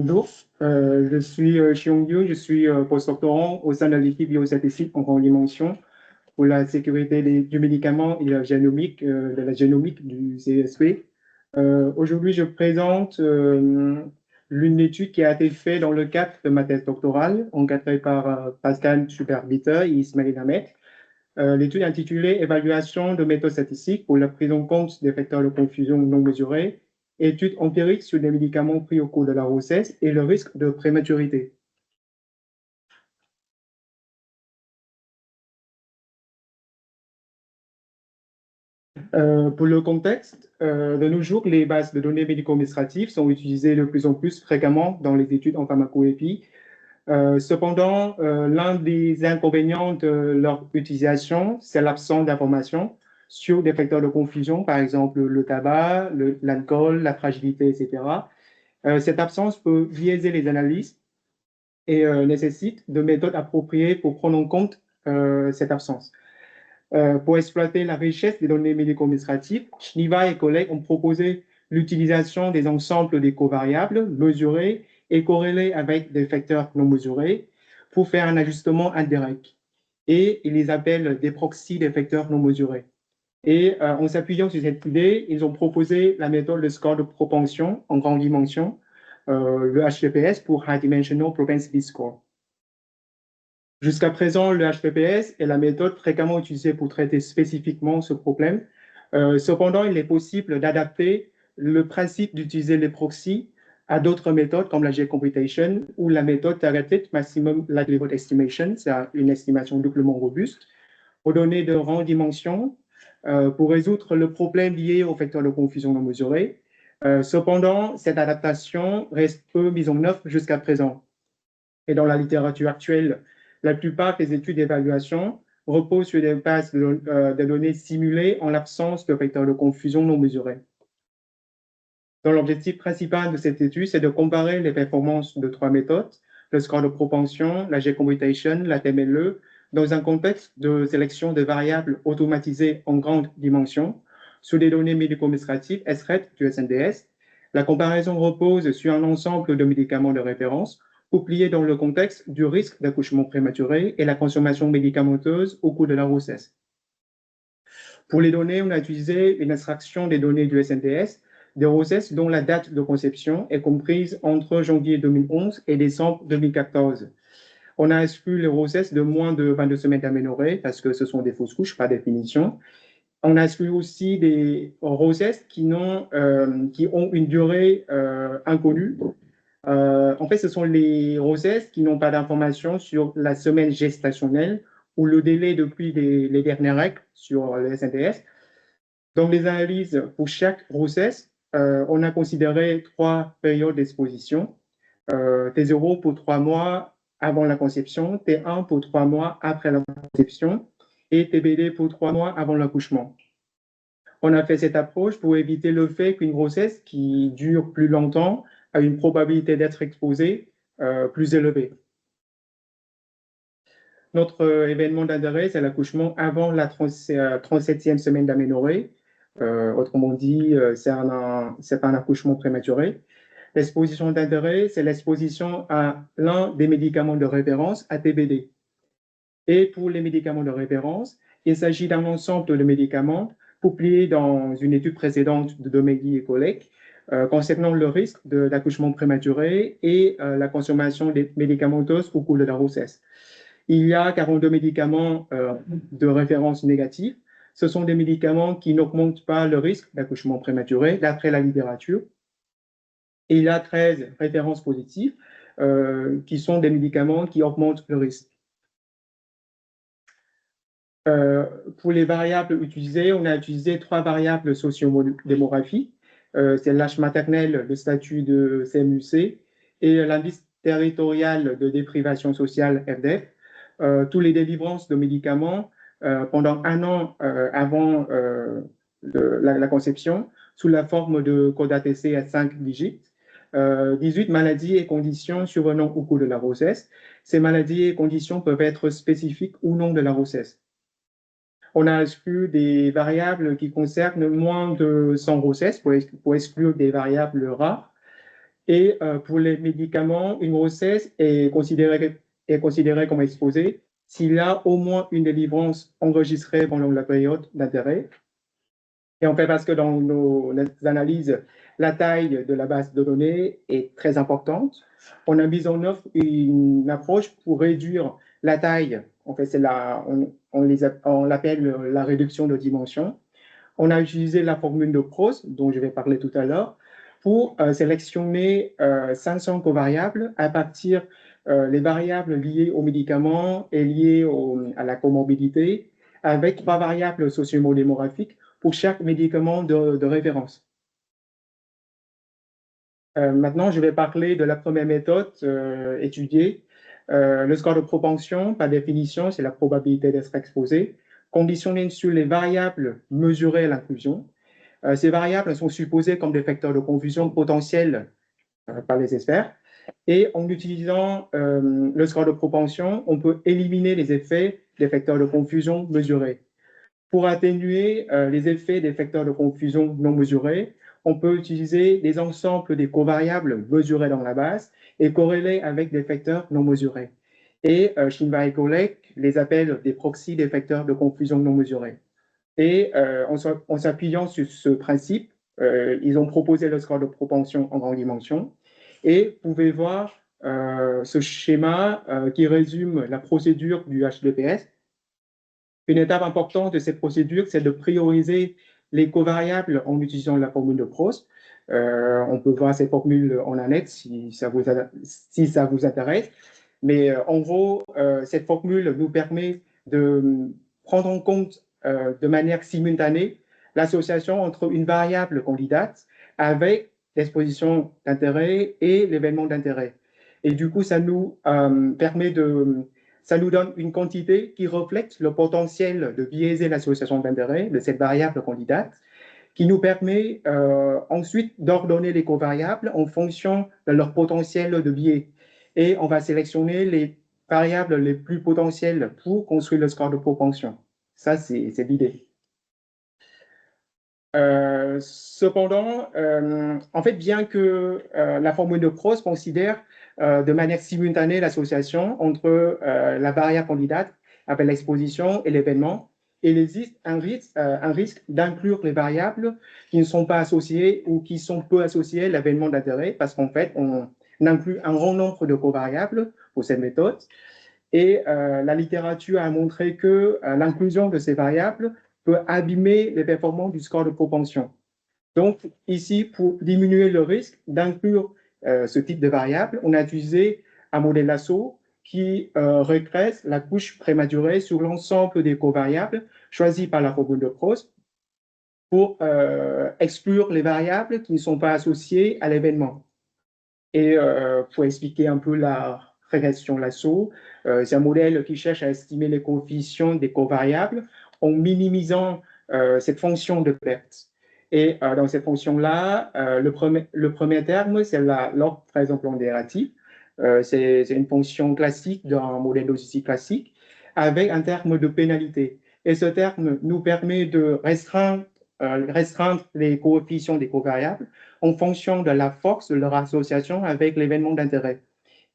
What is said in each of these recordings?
Bonjour, je suis Xiong Yu, je suis postdoctorant au sein de l'équipe biostatistique en grande dimension pour la sécurité du médicament et de la génomique du CSP. Aujourd'hui, je présente l'une étude qui a été faite dans le cadre de ma thèse doctorale, encadrée par Pascal Superbiter et Ismail Ahmed. L'étude intitulée Évaluation de méthodes statistiques pour la prise en compte des facteurs de confusion non mesurés, étude empirique sur les médicaments pris au cours de la grossesse et le risque de prématurité. Pour le contexte, de nos jours, les bases de données médico-administratives sont utilisées de plus en plus fréquemment dans les études en pharmacoépie. Cependant, l'un des inconvénients de leur utilisation, c'est l'absence d'informations sur des facteurs de confusion, par exemple le tabac, l'alcool, la fragilité, etc. Cette absence peut biaiser les analyses et nécessite de méthodes appropriées pour prendre en compte cette absence. Pour exploiter la richesse des données médico-administratives, Schniva et collègues ont proposé l'utilisation des ensembles des covariables mesurés et corrélés avec des facteurs non mesurés pour faire un ajustement indirect. Et ils les appellent des proxys des facteurs non mesurés. Et en s'appuyant sur cette idée, ils ont proposé la méthode de score de propension en grande dimension, le HPPS pour High Dimensional Propensity Score. Jusqu'à présent, le HPPS est la méthode fréquemment utilisée pour traiter spécifiquement ce problème. Cependant, il est possible d'adapter le principe d'utiliser les proxys à d'autres méthodes comme la G-computation ou la méthode Targeted Maximum Likelihood Estimation, c'est une estimation doublement robuste, aux données de rang dimension pour résoudre le problème lié aux facteurs de confusion non mesurés. Cependant, cette adaptation reste peu mise en œuvre jusqu'à présent. Et dans la littérature actuelle, la plupart des études d'évaluation reposent sur des bases de données simulées en l'absence de facteurs de confusion non mesurés. Donc, l'objectif principal de cette étude, c'est de comparer les performances de trois méthodes, le score de propension, la G-computation, la TMLE, dans un contexte de sélection de variables automatisées en grande dimension sur des données médico-administratives SRED du SNDS. La comparaison repose sur un ensemble de médicaments de référence oublié dans le contexte du risque d'accouchement prématuré et la consommation médicamenteuse au cours de la grossesse. Pour les données, on a utilisé une extraction des données du SNDS, des grossesses dont la date de conception est comprise entre janvier 2011 et décembre 2014. On a exclu les grossesses de moins de 22 semaines d'aménorrhée parce que ce sont des fausses couches par définition. On a exclu aussi des grossesses qui ont une durée inconnue. En fait, ce sont les grossesses qui n'ont pas d'informations sur la semaine gestationnelle ou le délai depuis les dernières règles sur le SNDS. Dans les analyses pour chaque grossesse, on a considéré trois périodes d'exposition. T0 pour 3 mois avant la conception, T1 pour 3 mois après la conception et TBD pour 3 mois avant l'accouchement. On a fait cette approche pour éviter le fait qu'une grossesse qui dure plus longtemps a une probabilité d'être exposée plus élevée. Notre événement d'intérêt, c'est l'accouchement avant la 37e semaine d'aménorrhée. Autrement dit, c'est pas un accouchement prématuré. L'exposition d'intérêt, c'est l'exposition à l'un des médicaments de référence, ATBD. Et pour les médicaments de référence, il s'agit d'un ensemble de médicaments publiés dans une étude précédente de Domegui et collègues concernant le risque d'accouchement prématuré et la consommation des médicamenteuses au cours de la grossesse. Il y a 42 médicaments de référence négatifs. Ce sont des médicaments qui n'augmentent pas le risque d'accouchement prématuré d'après la littérature. Et il y a 13 références positives qui sont des médicaments qui augmentent le risque. Pour les variables utilisées, on a utilisé trois variables socio-démographiques. C'est l'âge maternel, le statut de CMUC et l'indice territorial de déprivation sociale, FDF. Tous les délivrances de médicaments pendant un an avant la conception sous la forme de code ATC à 5 digits. 18 maladies et conditions survenant au cours de la grossesse. Ces maladies et conditions peuvent être spécifiques ou non de la grossesse. On a exclu des variables qui concernent moins de 100 grossesses pour exclure des variables rares. Et pour les médicaments, une grossesse est considérée comme exposée s'il y a au moins une délivrance enregistrée pendant la période d'intérêt. Et en fait, parce que dans nos analyses, la taille de la base de données est très importante, on a mis en œuvre une approche pour réduire la taille. En fait, on l'appelle la réduction de dimension. On a utilisé la formule de Proust, dont je vais parler tout à l'heure, pour sélectionner 500 covariables à partir des variables liées aux médicaments et liées à la comorbidité, avec 3 variables socio-démographiques pour chaque médicament de référence. Maintenant, je vais parler de la première méthode étudiée. Le score de propension, par définition, c'est la probabilité d'être exposé, conditionné sur les variables mesurées à l'inclusion. Ces variables sont supposées comme des facteurs de confusion potentiels par les experts. Et en utilisant le score de propension, on peut éliminer les effets des facteurs de confusion mesurés. Pour atténuer les effets des facteurs de confusion non mesurés, on peut utiliser des ensembles des covariables mesurés dans la base et corrélés avec des facteurs non mesurés. Et Shinba et collègues les appellent des proxys des facteurs de confusion non mesurés. Et en s'appuyant sur ce principe, ils ont proposé le score de propension en grande dimension. Et vous pouvez voir ce schéma qui résume la procédure du HDPS. Une étape importante de cette procédure, c'est de prioriser les covariables en utilisant la formule de Proust. On peut voir cette formule en annexe si ça vous intéresse. Mais en gros, cette formule nous permet de prendre en compte de manière simultanée l'association entre une variable candidate avec l'exposition d'intérêt et l'événement d'intérêt. Et du coup, ça nous ça nous donne une quantité qui reflète le potentiel de biaiser l'association d'intérêt de cette variable candidate, qui nous permet ensuite d'ordonner les covariables en fonction de leur potentiel de biais. Et on va sélectionner les variables les plus potentielles pour construire le score de propension. Ça, c'est l'idée. Cependant, en fait, bien que la formule de Proust considère de manière simultanée l'association entre la variable candidate avec l'exposition et l'événement, il existe un risque d'inclure les variables qui ne sont pas associées ou qui sont peu associées à l'événement d'intérêt, parce qu'en fait, on inclut un grand nombre de covariables pour cette méthode. Et la littérature a montré que l'inclusion de ces variables peut abîmer les performances du score de propension. Donc, ici, pour diminuer le risque d'inclure ce type de variable, on a utilisé un modèle lasso qui regresse la couche prématurée sur l'ensemble des covariables choisis par la formule de Proust pour exclure les variables qui ne sont pas associées à l'événement. Et pour expliquer un peu la régression lasso, c'est un modèle qui cherche à estimer les coefficients des covariables en minimisant cette fonction de perte. Et dans cette fonction-là, le premier terme, c'est l'ordre très exemple pondératif. C'est une fonction classique d'un modèle logistique classique avec un terme de pénalité. Et ce terme nous permet de restreindre les coefficients des covariables en fonction de la force de leur association avec l'événement d'intérêt.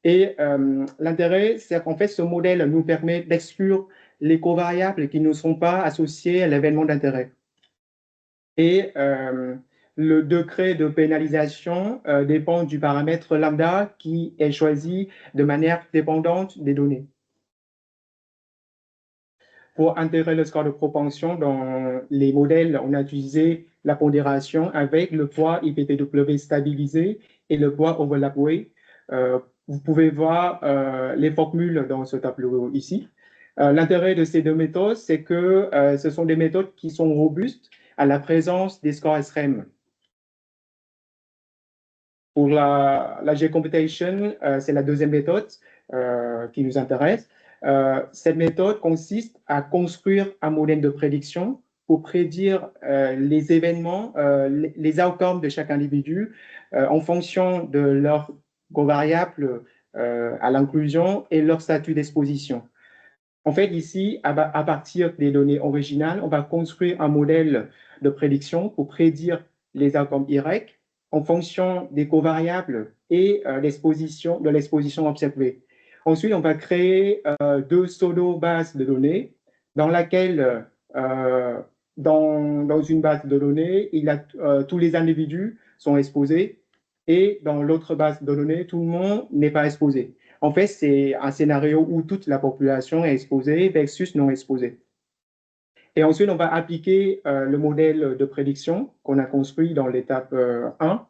Et l'intérêt, c'est qu'en fait, ce modèle nous permet d'exclure les covariables qui ne sont pas associées à l'événement d'intérêt. Et le degré de pénalisation dépend du paramètre lambda qui est choisi de manière dépendante des données. Pour intégrer le score de propension dans les modèles, on a utilisé la pondération avec le poids IPTW stabilisé et le poids overlap weight. Vous pouvez voir les formules dans ce tableau ici. L'intérêt de ces deux méthodes, c'est que ce sont des méthodes qui sont robustes à la présence des scores extrêmes. Pour la G-computation, c'est la deuxième méthode qui nous intéresse. Cette méthode consiste à construire un modèle de prédiction pour prédire les événements, les outcomes de chaque individu en fonction de leurs covariables à l'inclusion et leur statut d'exposition. En fait, ici, à partir des données originales, on va construire un modèle de prédiction pour prédire les outcomes Y en fonction des covariables et de l'exposition observée. Ensuite, on va créer deux pseudo-bases de données dans laquelle, dans une base de données, tous les individus sont exposés et dans l'autre base de données, tout le monde n'est pas exposé. En fait, c'est un scénario où toute la population est exposée versus non exposée. Et ensuite, on va appliquer le modèle de prédiction qu'on a construit dans l'étape 1,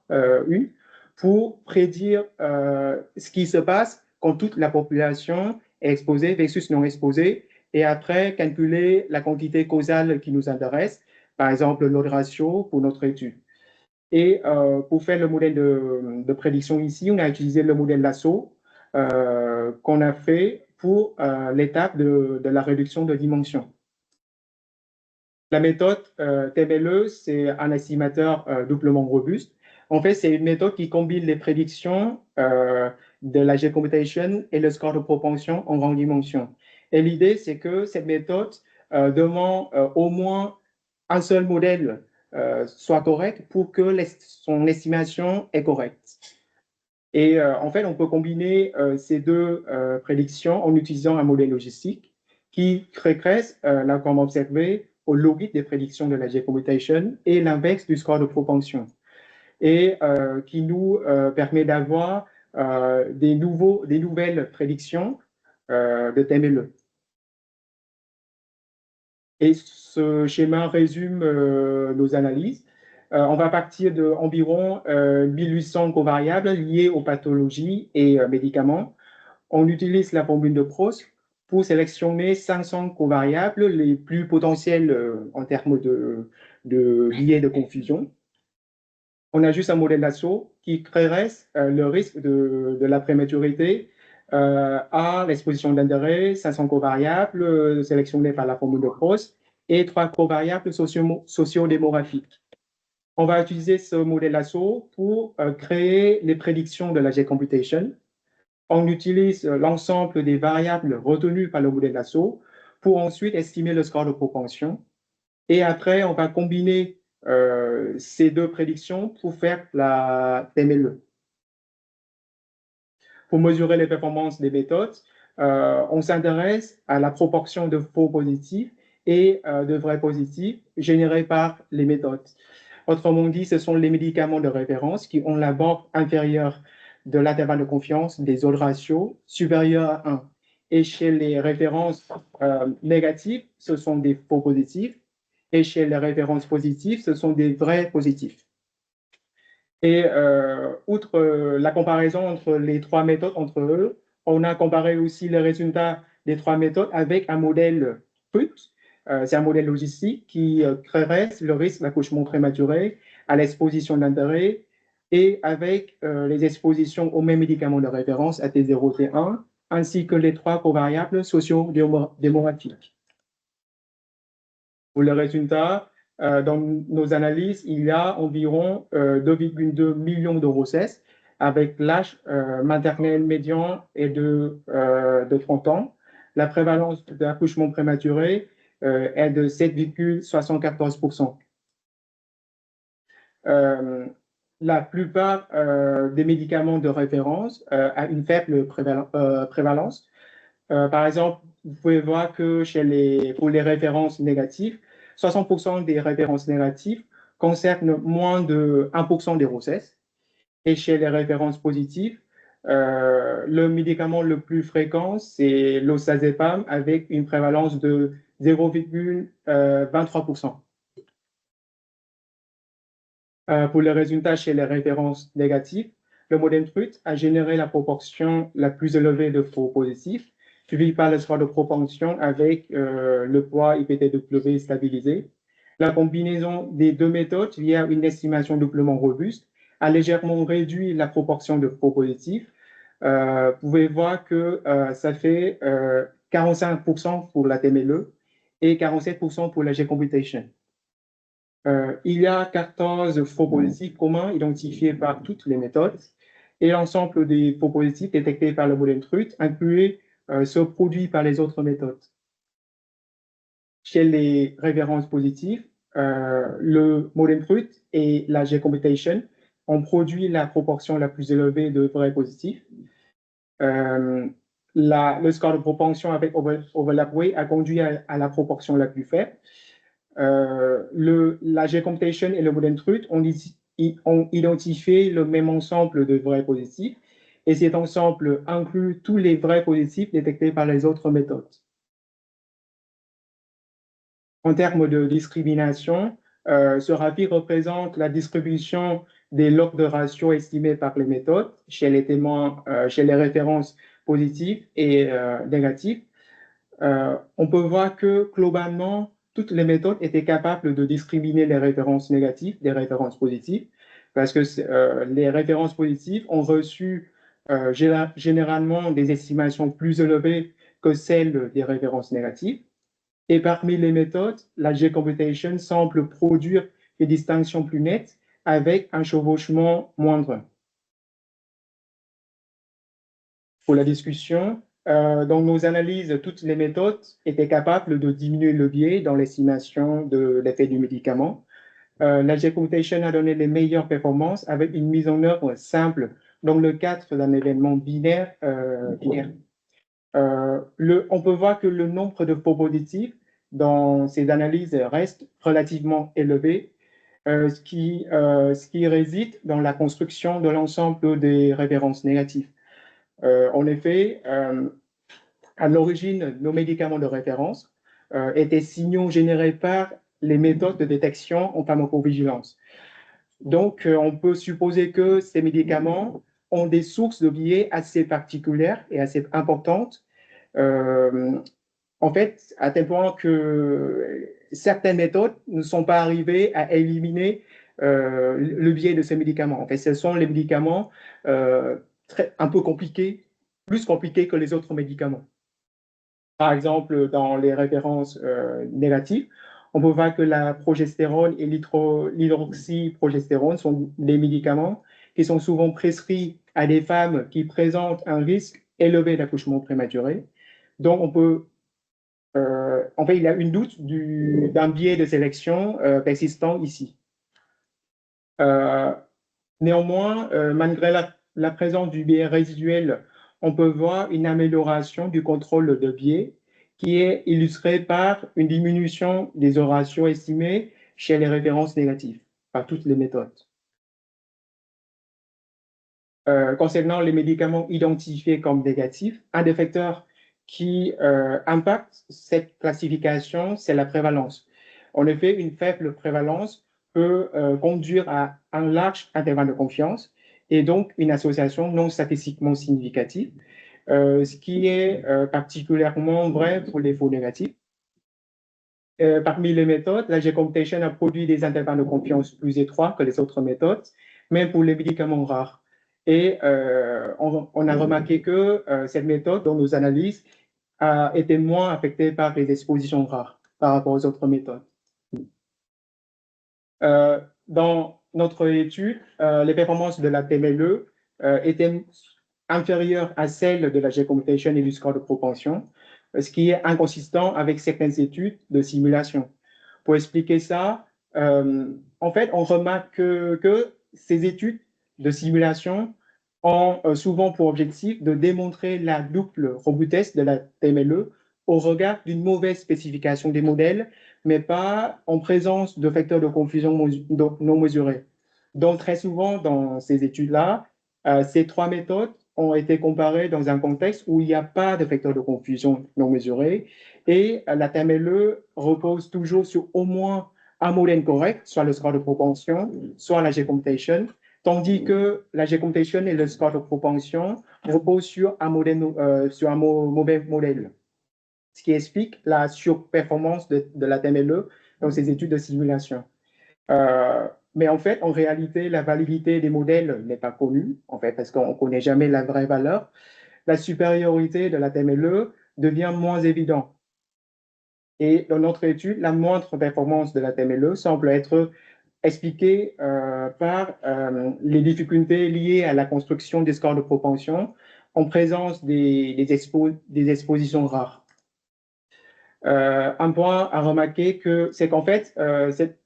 pour prédire ce qui se passe quand toute la population est exposée versus non exposée, et après calculer la quantité causale qui nous intéresse, par exemple l'odds ratio pour notre étude. Et pour faire le modèle de prédiction ici, on a utilisé le modèle Lasso qu'on a fait pour l'étape de la réduction de dimension. La méthode TMLE, c'est un estimateur doublement robuste. En fait, c'est une méthode qui combine les prédictions de la G-computation et le score de propension en grande dimension. Et l'idée, c'est que cette méthode demande au moins un seul modèle soit correct pour que son estimation est correcte. Et en fait, on peut combiner ces deux prédictions en utilisant un modèle logistique qui régresse la courbe observée au logique des prédictions de la G-computation et l'index du score de propension, et qui nous permet d'avoir des nouvelles prédictions de TMLE. Et ce schéma résume nos analyses. On va partir d'environ 1800 covariables liés aux pathologies et médicaments. On utilise la formule de Prost pour sélectionner 500 covariables les plus potentiels en termes de biais de confusion. On a juste un modèle d'assaut qui créerait le risque de la prématurité à l'exposition d'intérêt, 500 covariables sélectionnés par la formule de Prost et 3 covariables sociodémographiques. On va utiliser ce modèle d'assaut pour créer les prédictions de la G-computation. On utilise l'ensemble des variables retenues par le modèle d'assaut pour ensuite estimer le score de propension. Et après, on va combiner ces deux prédictions pour faire la TMLE. Pour mesurer les performances des méthodes, on s'intéresse à la proportion de faux positifs et de vrais positifs générés par les méthodes. Autrement dit, ce sont les médicaments de référence qui ont la borne inférieure de l'intervalle de confiance des odds ratios supérieurs à 1. Et chez les références négatives, ce sont des faux positifs. Et chez les références positives, ce sont des vrais positifs. Et outre la comparaison entre les trois méthodes entre eux, on a comparé aussi les résultats des trois méthodes avec un modèle PUT. C'est un modèle logistique qui créerait le risque d'accouchement prématuré à l'exposition d'intérêt et avec les expositions aux mêmes médicaments de référence AT0, T1, ainsi que les trois covariables socio-démographiques. Pour le résultat, dans nos analyses, il y a environ 2,2 millions de grossesses avec l'âge maternel médian est de 30 ans. La prévalence d'accouchement prématuré est de 7,74%. La plupart des médicaments de référence a une faible prévalence. Par exemple, vous pouvez voir que pour les références négatives, 60% des références négatives concernent moins de 1% des grossesses. Et chez les références positives, le médicament le plus fréquent, c'est l'oxazepam avec une prévalence de 0,23%. Pour les résultats chez les références négatives, le modèle TRUT a généré la proportion la plus élevée de faux positifs, suivi par le score de propension avec le poids IPTW stabilisé. La combinaison des deux méthodes via une estimation doublement robuste a légèrement réduit la proportion de faux positifs. Vous pouvez voir que ça fait 45% pour la TMLE et 47% pour la G-computation. Il y a 14 faux positifs communs identifiés par toutes les méthodes et l'ensemble des faux positifs détectés par le modèle TRUT incluait ceux produits par les autres méthodes. Chez les références positives, le modèle TRUT et la G-computation on produit la proportion la plus élevée de vrais positifs. Le score de propension avec overlap weight a conduit à la proportion la plus faible. La G-computation et le modèle truth ont identifié le même ensemble de vrais positifs, et cet ensemble inclut tous les vrais positifs détectés par les autres méthodes. En termes de discrimination, ce RAPI représente la distribution des logs de ratio estimés par les méthodes chez les témoins, chez les références positives et négatives. On peut voir que globalement, toutes les méthodes étaient capables de discriminer les références négatives des références positives, parce que les références positives ont reçu généralement des estimations plus élevées que celles des références négatives. Et parmi les méthodes, la G-computation semble produire des distinctions plus nettes avec un chevauchement moindre. Pour la discussion, dans nos analyses, toutes les méthodes étaient capables de diminuer le biais dans l'estimation de l'effet du médicament. La G-computation a donné les meilleures performances avec une mise en œuvre simple dans le cadre d'un événement binaire. On peut voir que le nombre de faux positifs dans ces analyses reste relativement élevé, ce qui réside dans la construction de l'ensemble des références négatives. En effet, à l'origine, nos médicaments de référence étaient signaux générés par les méthodes de détection en pharmacovigilance. Donc, on peut supposer que ces médicaments ont des sources de biais assez particulières et assez importantes. En fait, à tel point que certaines méthodes ne sont pas arrivées à éliminer le biais de ces médicaments. En fait, ce sont les médicaments un peu compliqués, plus compliqués que les autres médicaments. Par exemple, dans les références négatives, on peut voir que la progestérone et l'hydroxyprogestérone sont des médicaments qui sont souvent prescrits à des femmes qui présentent un risque élevé d'accouchement prématuré. Donc, on peut en fait, il y a une doute d'un biais de sélection persistant ici. Néanmoins, malgré la présence du biais résiduel, on peut voir une amélioration du contrôle de biais qui est illustrée par une diminution des ratios estimés chez les références négatives par toutes les méthodes. Concernant les médicaments identifiés comme négatifs, un des facteurs qui impacte cette classification, c'est la prévalence. En effet, une faible prévalence peut conduire à un large intervalle de confiance et donc une association non statistiquement significative, ce qui est particulièrement vrai pour les faux négatifs. Parmi les méthodes, la G-computation a produit des intervalles de confiance plus étroits que les autres méthodes, même pour les médicaments rares. Et on a remarqué que cette méthode, dans nos analyses, a été moins affectée par les expositions rares par rapport aux autres méthodes. Dans notre étude, les performances de la TMLE étaient inférieures à celles de la G-computation et du score de propension, ce qui est inconsistant avec certaines études de simulation. Pour expliquer ça, en fait, on remarque que ces études de simulation ont souvent pour objectif de démontrer la double robustesse de la TMLE au regard d'une mauvaise spécification des modèles, mais pas en présence de facteurs de confusion non mesurés. Donc, très souvent, dans ces études-là, ces trois méthodes ont été comparées dans un contexte où il n'y a pas de facteurs de confusion non mesurés, et la TMLE repose toujours sur au moins un modèle correct, soit le score de propension, soit la G-computation, tandis que la G-computation et le score de propension reposent sur un mauvais modèle, ce qui explique la surperformance de la TMLE dans ces études de simulation. Mais en fait, en réalité, la validité des modèles n'est pas connue, en fait, parce qu'on ne connaît jamais la vraie valeur. La supériorité de la TMLE devient moins évidente. Et dans notre étude, la moindre performance de la TMLE semble être expliquée par les difficultés liées à la construction des scores de propension en présence des expositions rares. Un point à remarquer, c'est qu'en fait,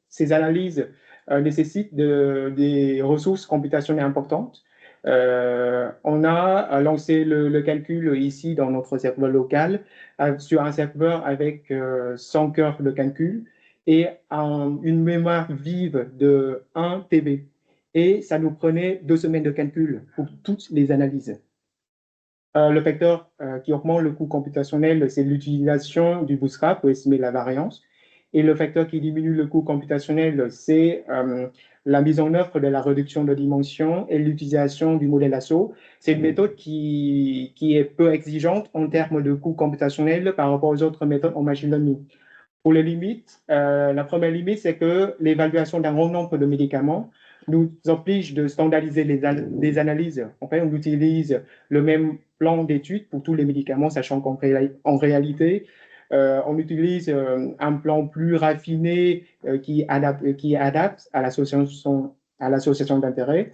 ces analyses nécessite des ressources computationnelles importantes. On a lancé le calcul ici dans notre serveur local sur un serveur avec 100 cœurs de calcul et une mémoire vive de 1 TB. Et ça nous prenait 2 semaines de calcul pour toutes les analyses. Le facteur qui augmente le coût computationnel, c'est l'utilisation du bootstrap pour estimer la variance. Et le facteur qui diminue le coût computationnel, c'est la mise en œuvre de la réduction de dimension et l'utilisation du modèle ASSO. C'est une méthode qui est peu exigeante en termes de coût computationnel par rapport aux autres méthodes en machine learning. Pour les limites, la première limite, c'est que l'évaluation d'un grand nombre de médicaments nous oblige de standardiser les analyses. En fait, on utilise le même plan d'étude pour tous les médicaments, sachant qu'en réalité, on utilise un plan plus raffiné qui adapte à l'association d'intérêts.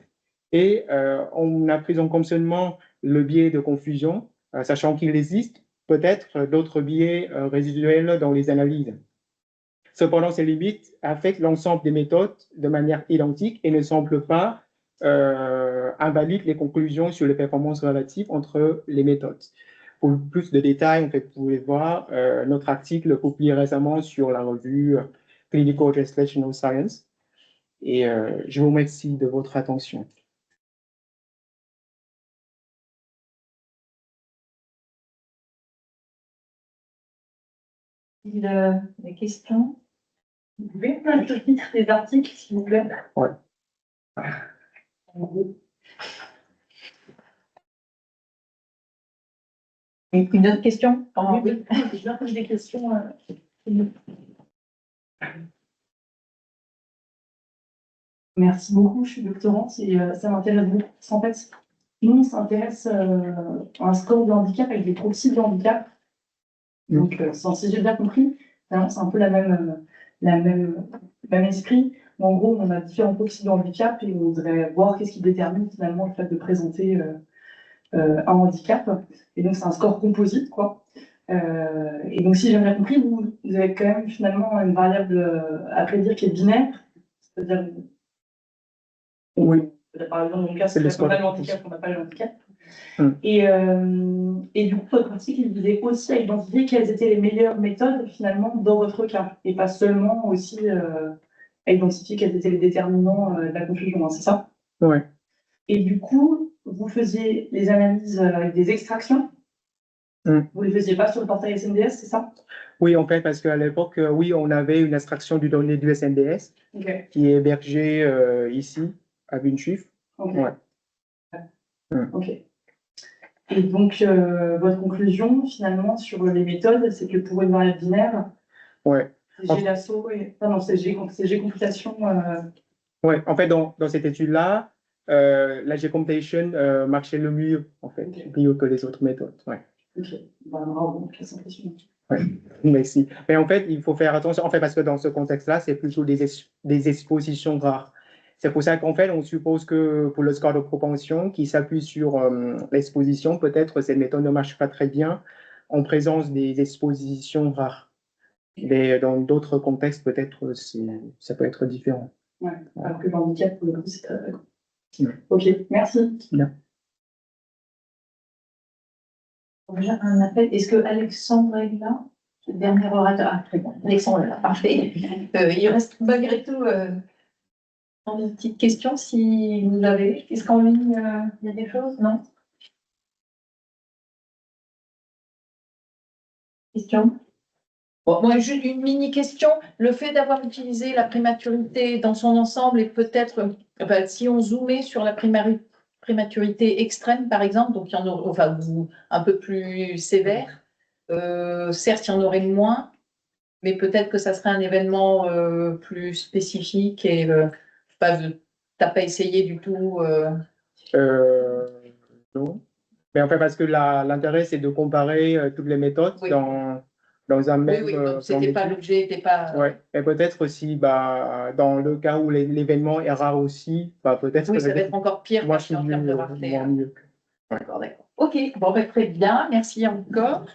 Et on a pris en compte seulement le biais de confusion, sachant qu'il existe peut-être d'autres biais résiduels dans les analyses. Cependant, ces limites affectent l'ensemble des méthodes de manière identique et ne semblent pas invalider les conclusions sur les performances relatives entre les méthodes. Pour plus de détails, en fait, vous pouvez voir notre article publié récemment sur la revue Clinical Translational Science. Et je vous remercie de votre attention. Les questions? Vous pouvez me le titre des articles, s'il vous plaît? Ouais. Une autre question? Oui, je leur pose des questions. Merci beaucoup, je suis doctorante et ça m'intéresse beaucoup. En fait, nous, on s'intéresse à un score de handicap avec des proxys de handicap. Donc, si j'ai bien compris, c'est un peu même esprit. En gros, on a différents proxys de handicap et on voudrait voir qu'est-ce qui détermine finalement le fait de présenter un handicap. Et donc, c'est un score composite, quoi. Et donc, si j'ai bien compris, vous avez quand même finalement une variable à prédire qui est binaire, c'est-à-dire, oui, par exemple, dans le cas, c'est le score on a le handicap, on n'a pas le handicap. Et du coup, votre article, il vous aide aussi à identifier quelles étaient les meilleures méthodes finalement dans votre cas, et pas seulement aussi à identifier quels étaient les déterminants de la confusion, hein, c'est ça? Oui. Et du coup, vous faisiez les analyses avec des extractions. Vous ne les faisiez pas sur le portail SNDS, c'est ça? Oui, en fait, parce qu'à l'époque, oui, on avait une extraction du données du SNDS qui est hébergée ici, à Bunechief. Ok. Ouais. Ok. Et donc, votre conclusion, finalement, sur les méthodes, c'est que pour une variable binaire, ouais. CG Lasso et... Pardon, CG computation... Oui, en fait, dans cette étude-là, la G-computation marchait le mieux, en fait, mieux que les autres méthodes. Ouais. Ok, bravo, quelle impression. Ouais. Merci. Mais en fait, il faut faire attention, en fait, parce que dans ce contexte-là, c'est plutôt des expositions rares. C'est pour ça qu'en fait, on suppose que pour le score de propension qui s'appuie sur l'exposition, peut-être cette méthode ne marche pas très bien en présence des expositions rares. Mais dans d'autres contextes, peut-être ça peut être différent. Ouais, alors que le handicap, pour le coup, c'est très d'accord. Ok, merci. Bien. Déjà un appel. Est-ce que Alexandre est là? Le dernier orateur. Ah, très bien. Alexandre est là, parfait. Il reste malgré tout une petite question si vous avez. Est-ce qu'en ligne, il y a des choses? Non? Question? Bon, moi, juste une mini question. Le fait d'avoir utilisé la prématurité dans son ensemble et peut-être, si on zoomait sur la prématurité extrême, par exemple, donc il y en aurait, enfin, un peu plus sévère, certes, il y en aurait moins, mais peut-être que ça serait un événement plus spécifique et tu n'as pas essayé du tout. Non. Mais en fait, parce que l'intérêt, c'est de comparer toutes les méthodes Oui. dans un même. Oui, donc c'était pas l'objet, n'était pas. Ouais. Et peut-être aussi, dans le cas où l'événement est rare aussi, peut-être. Oui, ça va être encore pire moi, parce qu'en termes de rareté. mieux. D'accord, d'accord. Ok, bon, très bien, merci encore.